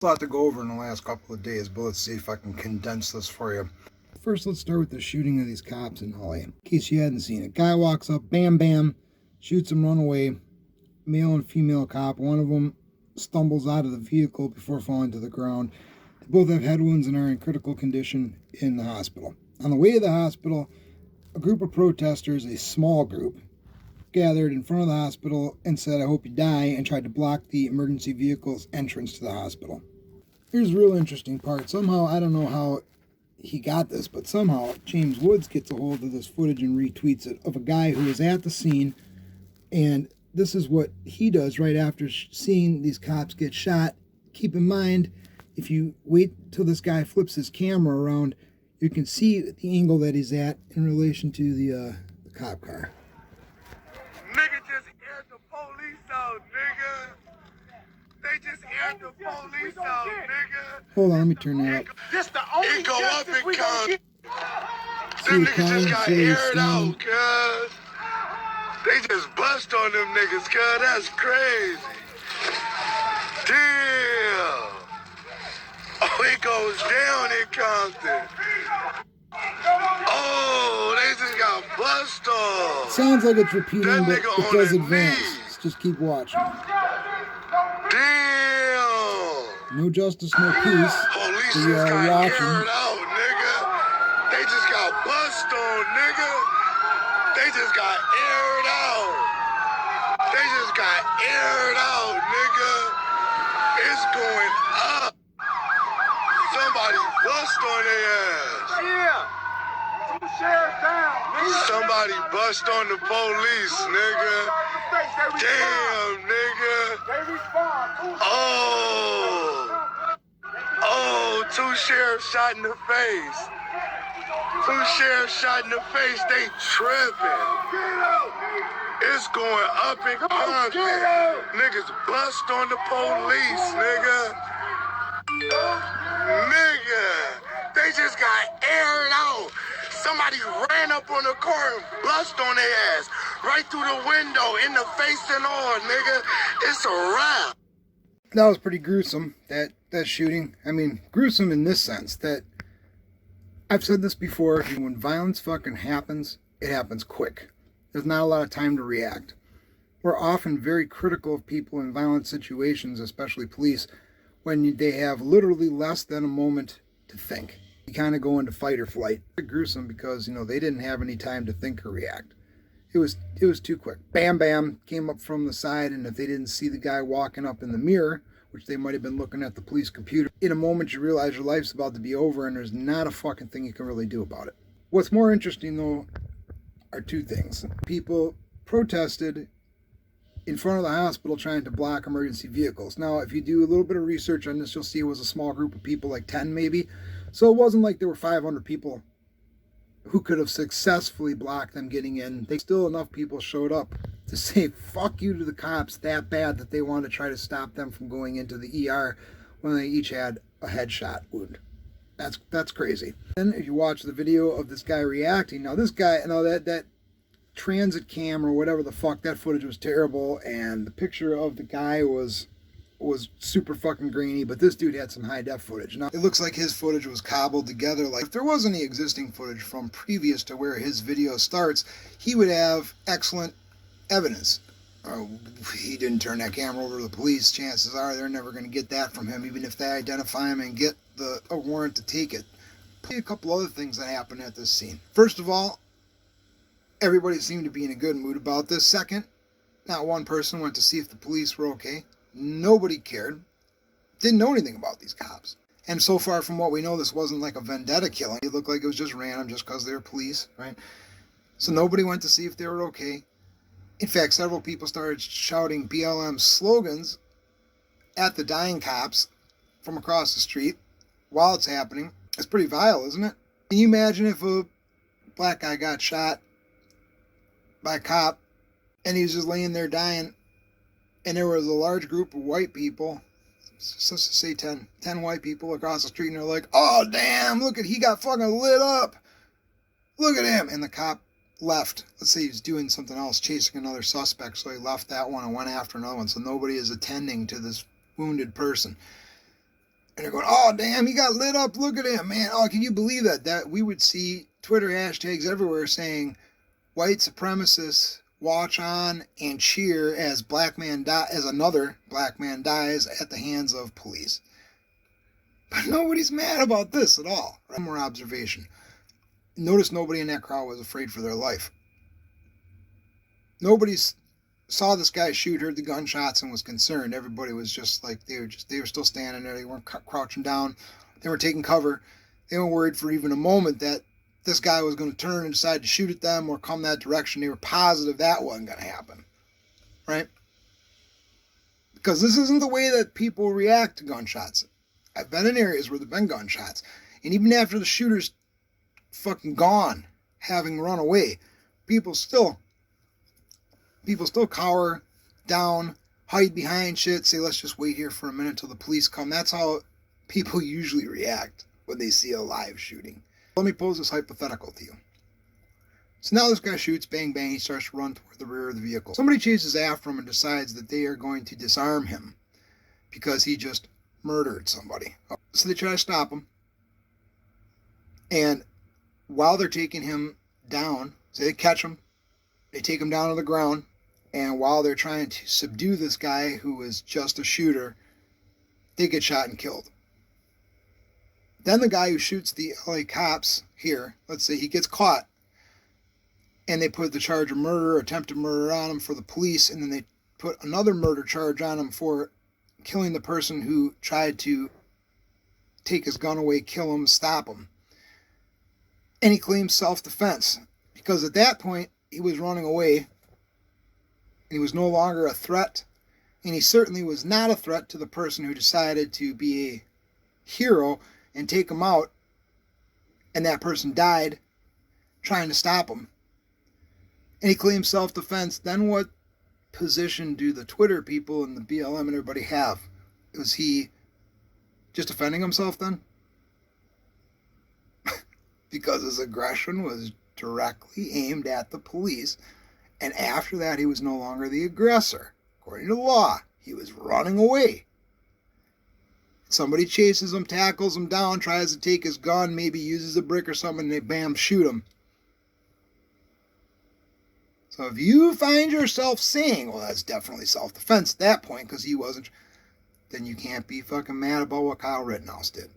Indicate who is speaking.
Speaker 1: A lot to go over in the last couple of days, but let's see if I can condense this for you. First, let's start with the shooting of these cops in LA. In case you hadn't seen it, guy walks up, bam, bam, shoots him, run away. Male and female cop. One of them stumbles out of the vehicle before falling to the ground. They both have head wounds and are in critical condition in the hospital. On the way to the hospital, a group of protesters, a small group, gathered in front of the hospital and said, "I hope you die," and tried to block the emergency vehicle's entrance to the hospital. Here's the real interesting part. Somehow, I don't know how he got this, but somehow James Woods gets a hold of this footage and retweets it of a guy who was at the scene, and this is what he does right after seeing these cops get shot. Keep in mind, if you wait till this guy flips his camera around, you can see the angle that he's at in relation to the cop car.
Speaker 2: Nigga just aired the police out, nigga. They just aired the police out, nigga.
Speaker 1: Hold on, let me turn that up.
Speaker 2: This the only
Speaker 3: go up and
Speaker 2: we
Speaker 3: come.
Speaker 2: get.
Speaker 3: Them
Speaker 1: the
Speaker 3: niggas just
Speaker 1: comments
Speaker 3: got
Speaker 1: that he's
Speaker 3: aired
Speaker 1: saying.
Speaker 3: out, cuz. They just bust on them niggas, cuz. That's crazy. Damn. Oh, it goes down in Compton. Oh, they just got bust on.
Speaker 1: Sounds like it's repeating,
Speaker 3: That
Speaker 1: but
Speaker 3: nigga
Speaker 1: it
Speaker 3: on
Speaker 1: does
Speaker 3: his
Speaker 1: advance.
Speaker 3: knees.
Speaker 1: Just keep watching.
Speaker 3: Damn.
Speaker 1: No justice, no peace.
Speaker 3: Police
Speaker 1: So
Speaker 3: just
Speaker 1: you are
Speaker 3: got
Speaker 1: watching.
Speaker 3: aired out, nigga. They just got bust on, nigga. They just got aired out. They just got aired out, nigga. It's going up. Somebody bust on their ass.
Speaker 2: Yeah. Two sheriffs down, nigga.
Speaker 3: Somebody bust on the police, nigga. Damn, nigga.
Speaker 2: They respond.
Speaker 3: Oh, two sheriffs shot in the face. Two sheriffs shot in the face. They tripping. It's going up in Compton. Niggas bust on the police, nigga. Nigga, they just got aired out. Somebody ran up on the car and bust on their ass. Right through the window, in the face and all, nigga. It's a wrap.
Speaker 1: That was pretty gruesome, that shooting. I mean, gruesome in this sense that I've said this before. When violence fucking happens, it happens quick. There's not a lot of time to react. We're often very critical of people in violent situations, especially police, when they have literally less than a moment to think. You kind of go into fight or flight. It's gruesome because, they didn't have any time to think or react. It was too quick. Bam, bam, came up from the side, and if they didn't see the guy walking up in the mirror, which they might have been looking at the police computer, in a moment you realize your life's about to be over and there's not a fucking thing you can really do about it. What's more interesting, though, are two things. People protested in front of the hospital trying to block emergency vehicles. Now, if you do a little bit of research on this, you'll see it was a small group of people, like 10 maybe. So it wasn't like there were 500 people who could have successfully blocked them getting in. Still enough people showed up to say fuck you to the cops that bad that they wanted to try to stop them from going into the ER when they each had a headshot wound. That's crazy. Then if you watch the video of this guy reacting, now this guy, that transit cam or whatever the fuck, that footage was terrible, and the picture of the guy was super fucking grainy, but this dude had some high def footage. Now, it looks like his footage was cobbled together. Like, if there was any existing footage from previous to where his video starts, he would have excellent evidence. He didn't turn that camera over to the police. Chances are they're never going to get that from him, even if they identify him and get a warrant to take it. A couple other things that happened at this scene. First of all, everybody seemed to be in a good mood about this. Second, not one person went to see if the police were okay. Nobody cared. Didn't know anything about these cops. And so far from what we know, this wasn't like a vendetta killing. It looked like it was just random just because they're police, right? So nobody went to see if they were okay. In fact, several people started shouting BLM slogans at the dying cops from across the street while it's happening. It's pretty vile, isn't it? Can you imagine if a black guy got shot by a cop and he was just laying there dying, and there was a large group of white people, let's just say 10 white people across the street, and they're like, oh damn, look at, he got fucking lit up, look at him, and the cop left. Let's say he's doing something else, chasing another suspect, so he left that one and went after another one, so nobody is attending to this wounded person. And they're going, oh, damn, he got lit up. Look at him, man. Oh, can you believe that? That we would see Twitter hashtags everywhere saying white supremacists watch on and cheer as another black man dies at the hands of police. But nobody's mad about this at all. One more observation. Notice nobody in that crowd was afraid for their life. Nobody saw this guy shoot, heard the gunshots, and was concerned. Everybody was just like, they were still standing there. They weren't crouching down. They were taking cover. They weren't worried for even a moment that this guy was going to turn and decide to shoot at them or come that direction. They were positive that wasn't going to happen. Right? Because this isn't the way that people react to gunshots. I've been in areas where there have been gunshots. And even after the shooter's fucking gone, having run away, people still cower down, hide behind shit, say, let's just wait here for a minute till the police come. That's how people usually react when they see a live shooting. Let me pose this hypothetical to you. So now this guy shoots, bang, bang, he starts to run toward the rear of the vehicle. Somebody chases after him and decides that they are going to disarm him because he just murdered somebody. So they try to stop him. And while they're taking him down, so they catch him, they take him down to the ground, and while they're trying to subdue this guy who is just a shooter, they get shot and killed. Then the guy who shoots the LA cops here, let's say he gets caught, and they put the charge of murder, attempted murder on him for the police, and then they put another murder charge on him for killing the person who tried to take his gun away, kill him, stop him. And he claims self-defense, because at that point, he was running away, and he was no longer a threat, and he certainly was not a threat to the person who decided to be a hero and take him out, and that person died trying to stop him. And he claims self-defense. Then what position do the Twitter people and the BLM and everybody have? Was he just defending himself then? Because his aggression was directly aimed at the police, and after that he was no longer the aggressor. According to the law, he was running away. Somebody chases him, tackles him down, tries to take his gun, maybe uses a brick or something, and they bam, shoot him. So if you find yourself saying, well, that's definitely self-defense at that point because he wasn't, then you can't be fucking mad about what Kyle Rittenhouse did.